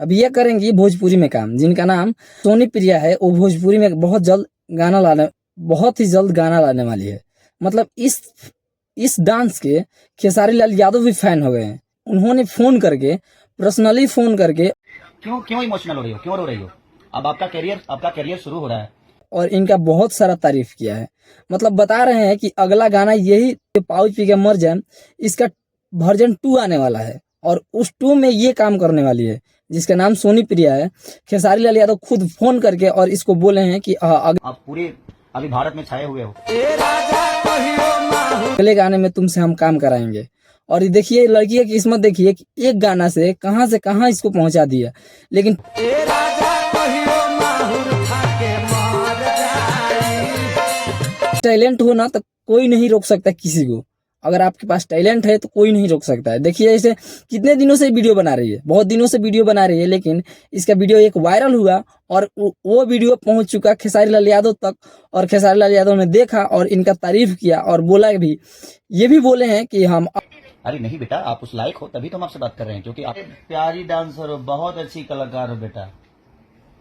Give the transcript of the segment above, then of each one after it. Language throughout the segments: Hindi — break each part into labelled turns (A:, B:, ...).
A: अब ये करेंगी भोजपुरी में काम, जिनका नाम सोनी प्रिया है। वो भोजपुरी में बहुत ही जल्द गाना लाने वाली है। मतलब इस डांस के खेसारी लाल यादव भी फैन हो गए हैं। उन्होंने पर्सनली फोन करके
B: क्यों क्यों इमोशनल हो रही हो, क्यों रो रही हो? अब आपका करियर शुरू हो रहा है
A: और इनका बहुत सारा तारीफ किया है। मतलब बता रहे हैं कि अगला गाना यही पाउच पी के मर जाए, इसका वर्जन 2 आने वाला है और उस 2 में ये काम करने वाली है, जिसका नाम सोनी प्रिया है। खेसारी लाल यादव खुद फोन करके और इसको बोले हैं कि
B: आप पूरे अभी भारत में छाए हुए हो।
A: अगले गाने में तुमसे हम काम कराएंगे। और ये देखिए लड़की की किस्मत, देखिए कि एक गाना से कहां इसको पहुंचा दिया। लेकिन टैलेंट हो ना तो कोई नहीं रोक सकता किसी को। अगर आपके पास टैलेंट है तो कोई नहीं रोक सकता है। देखिए ऐसे कितने दिनों से वीडियो बना रही है, बहुत दिनों से वीडियो बना रही है, लेकिन इसका वीडियो एक वायरल हुआ और वो वीडियो पहुंच चुका खेसारी लाल यादव तक। और खेसारी लाल यादव ने देखा और इनका तारीफ किया और बोला भी, ये भी बोले हैं कि हम
B: अरे नहीं बेटा, आप उस लायक हो तभी तो हम आपसे बात कर रहे हैं, क्योंकि आप प्यारी डांसर हो, बहुत अच्छी कलाकार हो बेटा।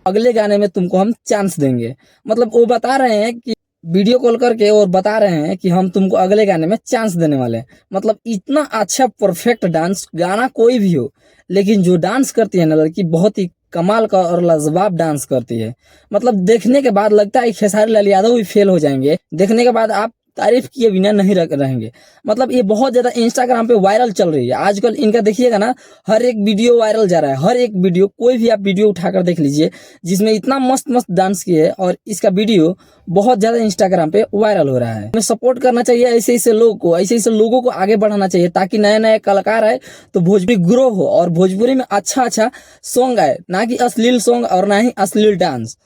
A: अगले गाने में तुमको हम चांस देंगे। मतलब वो बता रहे हैं कि वीडियो कॉल करके और बता रहे हैं कि हम तुमको अगले गाने में चांस देने वाले हैं। मतलब इतना अच्छा परफेक्ट डांस, गाना कोई भी हो, लेकिन जो डांस करती है ना लड़की, बहुत ही कमाल का और लाजवाब डांस करती है। मतलब देखने के बाद लगता है खेसारी लाल यादव भी फेल हो जाएंगे। देखने के बाद आप तारीफ किए बिना नहीं रहेंगे। मतलब ये बहुत ज्यादा इंस्टाग्राम पे वायरल चल रही है आजकल। इनका देखिएगा ना, हर एक वीडियो वायरल जा रहा है। हर एक वीडियो, कोई भी आप वीडियो उठाकर देख लीजिए जिसमें इतना मस्त मस्त डांस किए, और इसका वीडियो बहुत ज्यादा इंस्टाग्राम पे वायरल हो रहा है। हमें सपोर्ट करना चाहिए ऐसे लोगों को आगे बढ़ाना चाहिए, ताकि नए नए कलाकार आए तो भोजपुरी ग्रो हो और भोजपुरी में अच्छा सॉन्ग आए, ना कि अश्लील सॉन्ग और ना ही अश्लील डांस।